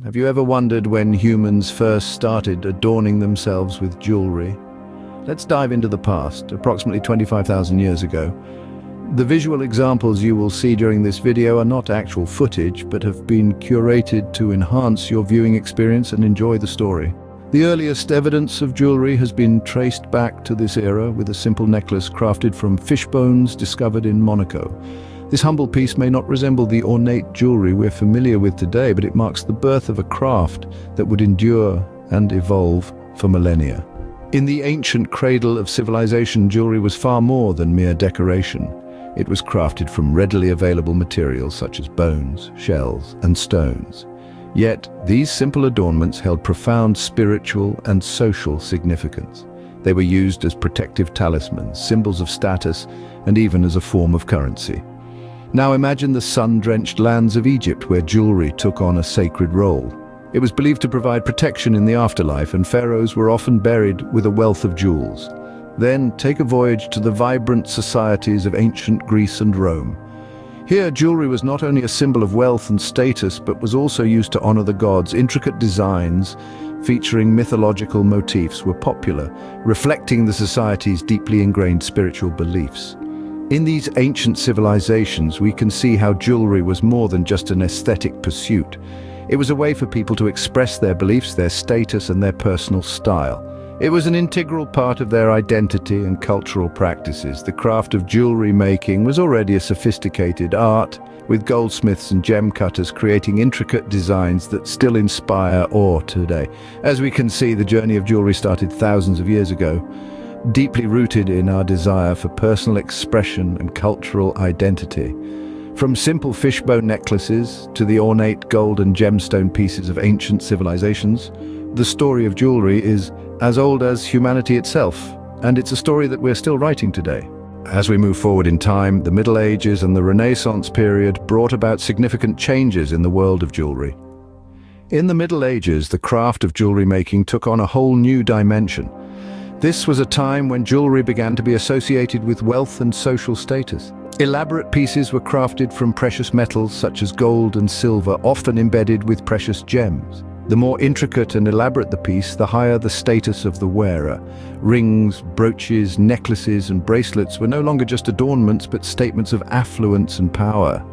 Have you ever wondered when humans first started adorning themselves with jewelry? Let's dive into the past, approximately 25,000 years ago. The visual examples you will see during this video are not actual footage, but have been curated to enhance your viewing experience and enjoy the story. The earliest evidence of jewelry has been traced back to this era with a simple necklace crafted from fish bones discovered in Monaco. This humble piece may not resemble the ornate jewelry we're familiar with today, but it marks the birth of a craft that would endure and evolve for millennia. In the ancient cradle of civilization, jewelry was far more than mere decoration. It was crafted from readily available materials such as bones, shells, and stones. Yet, these simple adornments held profound spiritual and social significance. They were used as protective talismans, symbols of status, and even as a form of currency. Now imagine the sun-drenched lands of Egypt, where jewelry took on a sacred role. It was believed to provide protection in the afterlife, and pharaohs were often buried with a wealth of jewels. Then take a voyage to the vibrant societies of ancient Greece and Rome. Here, jewelry was not only a symbol of wealth and status, but was also used to honor the gods. Intricate designs featuring mythological motifs were popular, reflecting the society's deeply ingrained spiritual beliefs. In these ancient civilizations, we can see how jewelry was more than just an aesthetic pursuit. It was a way for people to express their beliefs, their status, and their personal style. It was an integral part of their identity and cultural practices. The craft of jewelry making was already a sophisticated art, with goldsmiths and gem cutters creating intricate designs that still inspire awe today. As we can see, the journey of jewelry started thousands of years ago, deeply rooted in our desire for personal expression and cultural identity. From simple fishbone necklaces to the ornate gold and gemstone pieces of ancient civilizations, the story of jewelry is as old as humanity itself, and it's a story that we're still writing today. As we move forward in time, the Middle Ages and the Renaissance period brought about significant changes in the world of jewelry. In the Middle Ages, the craft of jewelry making took on a whole new dimension. This was a time when jewelry began to be associated with wealth and social status. Elaborate pieces were crafted from precious metals such as gold and silver, often embedded with precious gems. The more intricate and elaborate the piece, the higher the status of the wearer. Rings, brooches, necklaces, and bracelets were no longer just adornments, but statements of affluence and power.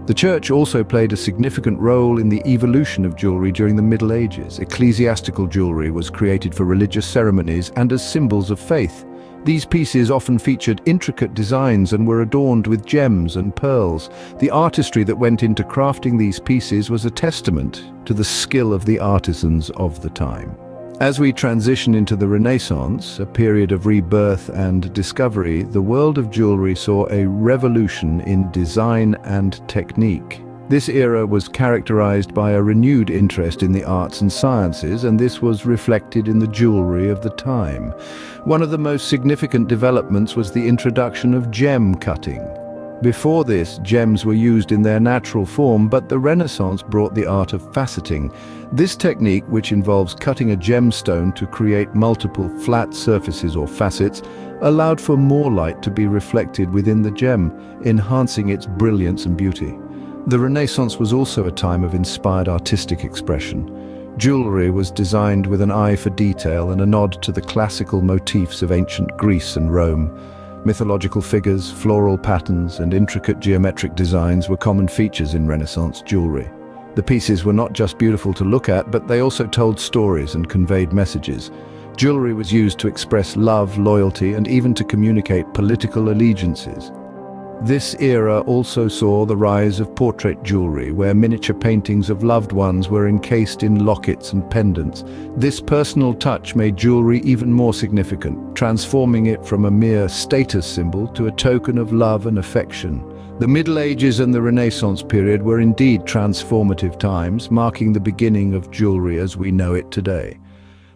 The church also played a significant role in the evolution of jewelry during the Middle Ages. Ecclesiastical jewelry was created for religious ceremonies and as symbols of faith. These pieces often featured intricate designs and were adorned with gems and pearls. The artistry that went into crafting these pieces was a testament to the skill of the artisans of the time. As we transition into the Renaissance, a period of rebirth and discovery, the world of jewelry saw a revolution in design and technique. This era was characterized by a renewed interest in the arts and sciences, and this was reflected in the jewelry of the time. One of the most significant developments was the introduction of gem cutting. Before this, gems were used in their natural form, but the Renaissance brought the art of faceting. This technique, which involves cutting a gemstone to create multiple flat surfaces or facets, allowed for more light to be reflected within the gem, enhancing its brilliance and beauty. The Renaissance was also a time of inspired artistic expression. Jewelry was designed with an eye for detail and a nod to the classical motifs of ancient Greece and Rome. Mythological figures, floral patterns, and intricate geometric designs were common features in Renaissance jewelry. The pieces were not just beautiful to look at, but they also told stories and conveyed messages. Jewelry was used to express love, loyalty, and even to communicate political allegiances. This era also saw the rise of portrait jewelry, where miniature paintings of loved ones were encased in lockets and pendants. This personal touch made jewelry even more significant, transforming it from a mere status symbol to a token of love and affection. The Middle Ages and the Renaissance period were indeed transformative times, marking the beginning of jewelry as we know it today.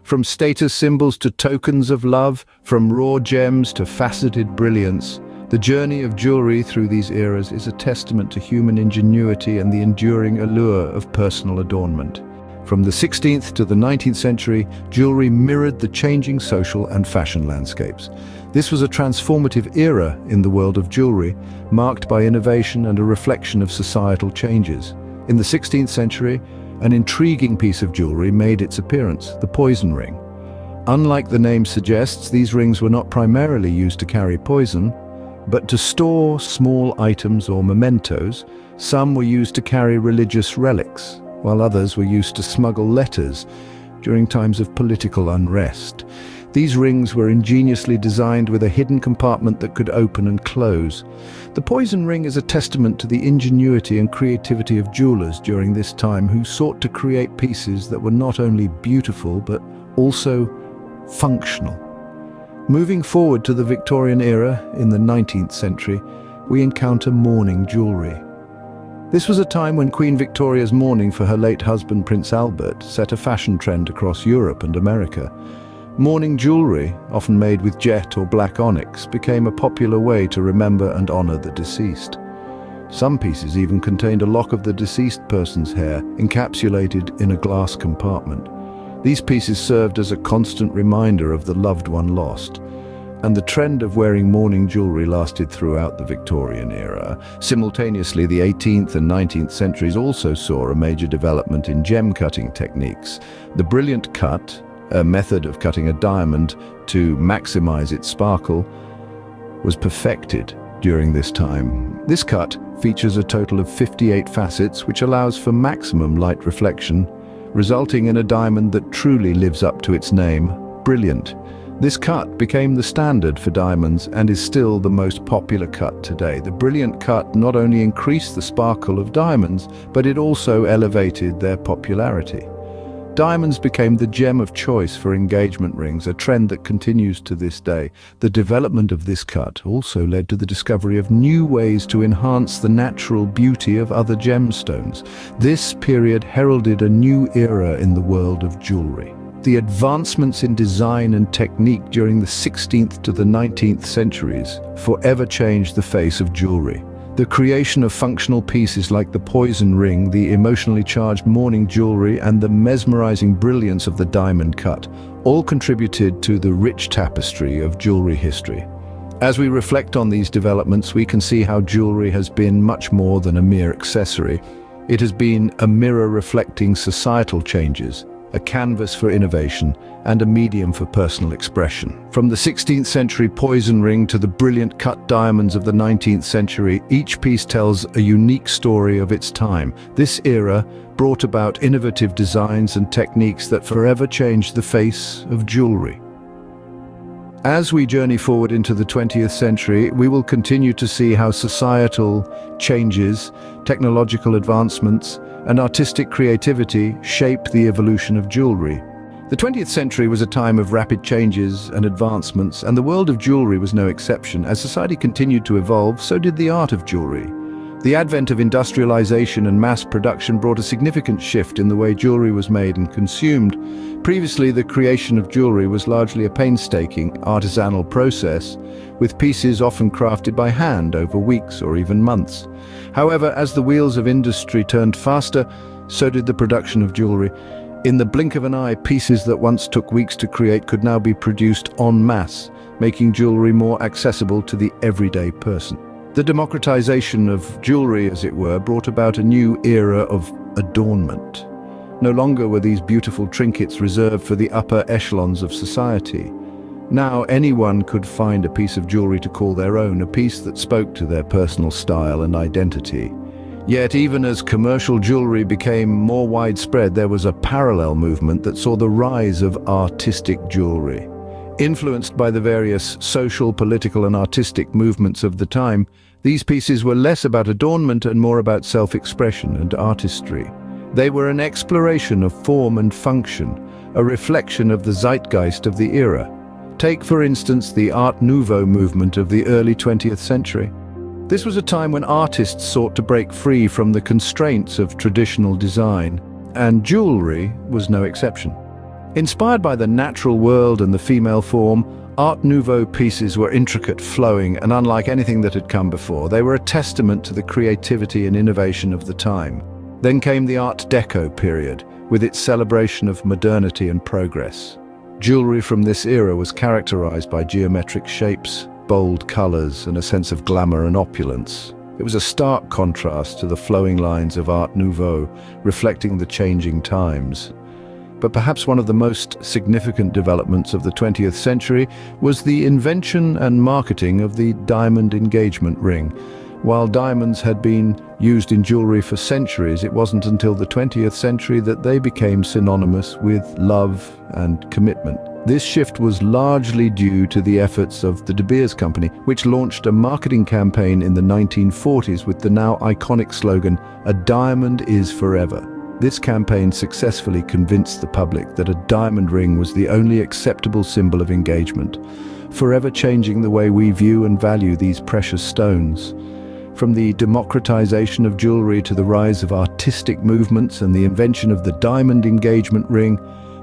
From status symbols to tokens of love, from raw gems to faceted brilliance, the journey of jewelry through these eras is a testament to human ingenuity and the enduring allure of personal adornment. From the 16th to the 19th century, jewelry mirrored the changing social and fashion landscapes. This was a transformative era in the world of jewelry, marked by innovation and a reflection of societal changes. In the 16th century, an intriguing piece of jewelry made its appearance, the poison ring. Unlike the name suggests, these rings were not primarily used to carry poison, but to store small items or mementos. Some were used to carry religious relics, while others were used to smuggle letters during times of political unrest. These rings were ingeniously designed with a hidden compartment that could open and close. The poison ring is a testament to the ingenuity and creativity of jewelers during this time, who sought to create pieces that were not only beautiful but also functional. Moving forward to the Victorian era in the 19th century, we encounter mourning jewelry. This was a time when Queen Victoria's mourning for her late husband Prince Albert set a fashion trend across Europe and America. Mourning jewelry, often made with jet or black onyx, became a popular way to remember and honor the deceased. Some pieces even contained a lock of the deceased person's hair, encapsulated in a glass compartment. These pieces served as a constant reminder of the loved one lost, and the trend of wearing mourning jewelry lasted throughout the Victorian era. Simultaneously, the 18th and 19th centuries also saw a major development in gem cutting techniques. The brilliant cut, a method of cutting a diamond to maximize its sparkle, was perfected during this time. This cut features a total of 58 facets, which allows for maximum light reflection, resulting in a diamond that truly lives up to its name, brilliant. This cut became the standard for diamonds and is still the most popular cut today. The brilliant cut not only increased the sparkle of diamonds, but it also elevated their popularity. Diamonds became the gem of choice for engagement rings, a trend that continues to this day. The development of this cut also led to the discovery of new ways to enhance the natural beauty of other gemstones. This period heralded a new era in the world of jewelry. The advancements in design and technique during the 16th to the 19th centuries forever changed the face of jewelry. The creation of functional pieces like the poison ring, the emotionally charged mourning jewelry, and the mesmerizing brilliance of the diamond cut all contributed to the rich tapestry of jewelry history. As we reflect on these developments, we can see how jewelry has been much more than a mere accessory. It has been a mirror reflecting societal changes, a canvas for innovation, and a medium for personal expression. From the 16th century poison ring to the brilliant cut diamonds of the 19th century, each piece tells a unique story of its time. This era brought about innovative designs and techniques that forever changed the face of jewelry. As we journey forward into the 20th century, we will continue to see how societal changes, technological advancements, and artistic creativity shape the evolution of jewelry. The 20th century was a time of rapid changes and advancements, and the world of jewelry was no exception. As society continued to evolve, so did the art of jewelry. The advent of industrialization and mass production brought a significant shift in the way jewelry was made and consumed. Previously, the creation of jewelry was largely a painstaking, artisanal process, with pieces often crafted by hand over weeks or even months. However, as the wheels of industry turned faster, so did the production of jewelry. In the blink of an eye, pieces that once took weeks to create could now be produced en masse, making jewelry more accessible to the everyday person. The democratization of jewelry, as it were, brought about a new era of adornment. No longer were these beautiful trinkets reserved for the upper echelons of society. Now anyone could find a piece of jewelry to call their own, a piece that spoke to their personal style and identity. Yet even as commercial jewelry became more widespread, there was a parallel movement that saw the rise of artistic jewelry. Influenced by the various social, political, and artistic movements of the time, these pieces were less about adornment and more about self-expression and artistry. They were an exploration of form and function, a reflection of the zeitgeist of the era. Take, for instance, the Art Nouveau movement of the early 20th century. This was a time when artists sought to break free from the constraints of traditional design, and jewelry was no exception. Inspired by the natural world and the female form, Art Nouveau pieces were intricate, flowing, and unlike anything that had come before. They were a testament to the creativity and innovation of the time. Then came the Art Deco period, with its celebration of modernity and progress. Jewelry from this era was characterized by geometric shapes, bold colors, and a sense of glamour and opulence. It was a stark contrast to the flowing lines of Art Nouveau, reflecting the changing times. But perhaps one of the most significant developments of the 20th century was the invention and marketing of the diamond engagement ring. While diamonds had been used in jewelry for centuries, it wasn't until the 20th century that they became synonymous with love and commitment. This shift was largely due to the efforts of the De Beers Company, which launched a marketing campaign in the 1940s with the now iconic slogan, "A diamond is forever." This campaign successfully convinced the public that a diamond ring was the only acceptable symbol of engagement, forever changing the way we view and value these precious stones. From the democratization of jewelry to the rise of artistic movements and the invention of the diamond engagement ring,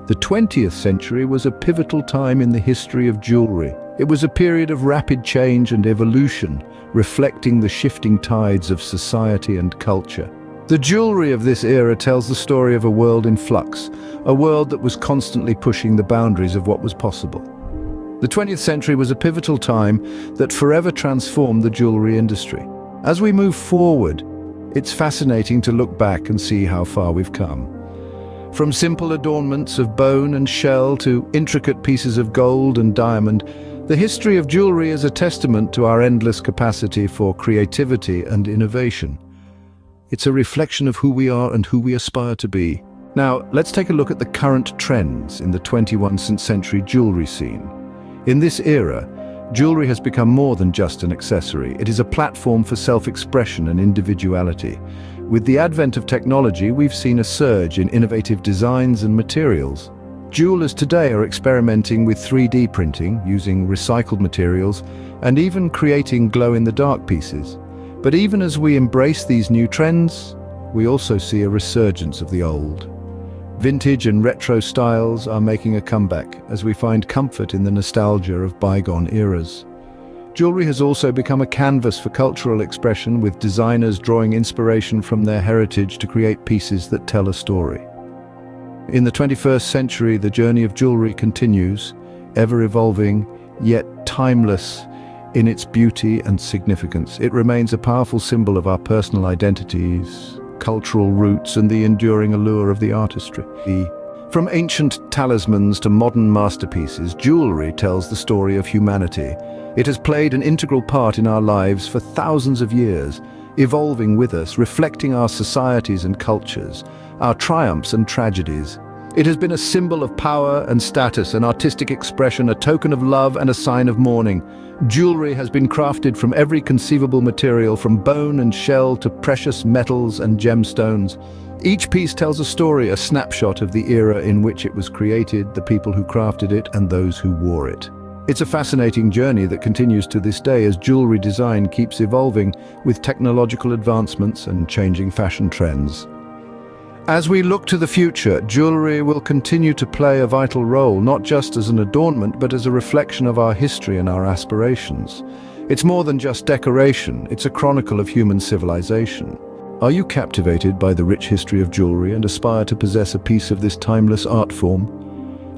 the 20th century was a pivotal time in the history of jewelry. It was a period of rapid change and evolution, reflecting the shifting tides of society and culture. The jewelry of this era tells the story of a world in flux, a world that was constantly pushing the boundaries of what was possible. The 20th century was a pivotal time that forever transformed the jewelry industry. As we move forward, it's fascinating to look back and see how far we've come. From simple adornments of bone and shell to intricate pieces of gold and diamond, the history of jewelry is a testament to our endless capacity for creativity and innovation. It's a reflection of who we are and who we aspire to be. Now, let's take a look at the current trends in the 21st century jewelry scene. In this era, jewelry has become more than just an accessory. It is a platform for self-expression and individuality. With the advent of technology, we've seen a surge in innovative designs and materials. Jewelers today are experimenting with 3D printing, using recycled materials, and even creating glow-in-the-dark pieces. But even as we embrace these new trends, we also see a resurgence of the old. Vintage and retro styles are making a comeback as we find comfort in the nostalgia of bygone eras. Jewelry has also become a canvas for cultural expression, with designers drawing inspiration from their heritage to create pieces that tell a story. In the 21st century, the journey of jewelry continues, ever evolving, yet timeless in its beauty and significance. It remains a powerful symbol of our personal identities, cultural roots, and the enduring allure of the artistry. From ancient talismans to modern masterpieces, jewelry tells the story of humanity. It has played an integral part in our lives for thousands of years, evolving with us, reflecting our societies and cultures, our triumphs and tragedies. It has been a symbol of power and status, an artistic expression, a token of love and a sign of mourning. Jewelry has been crafted from every conceivable material, from bone and shell to precious metals and gemstones. Each piece tells a story, a snapshot of the era in which it was created, the people who crafted it, and those who wore it. It's a fascinating journey that continues to this day as jewelry design keeps evolving with technological advancements and changing fashion trends. As we look to the future, jewelry will continue to play a vital role, not just as an adornment, but as a reflection of our history and our aspirations. It's more than just decoration, it's a chronicle of human civilization. Are you captivated by the rich history of jewelry and aspire to possess a piece of this timeless art form?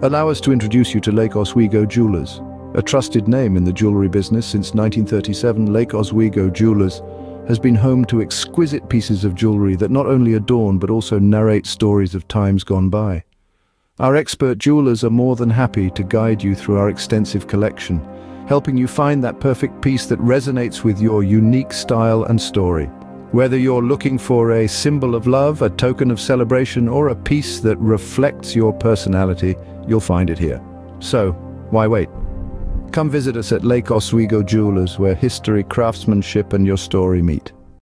Allow us to introduce you to Lake Oswego Jewelers. A trusted name in the jewelry business since 1937, Lake Oswego Jewelers has been home to exquisite pieces of jewelry that not only adorn but also narrate stories of times gone by. Our expert jewelers are more than happy to guide you through our extensive collection, helping you find that perfect piece that resonates with your unique style and story. Whether you're looking for a symbol of love, a token of celebration, or a piece that reflects your personality, you'll find it here. So, why wait? Come visit us at Lake Oswego Jewelers, where history, craftsmanship, and your story meet.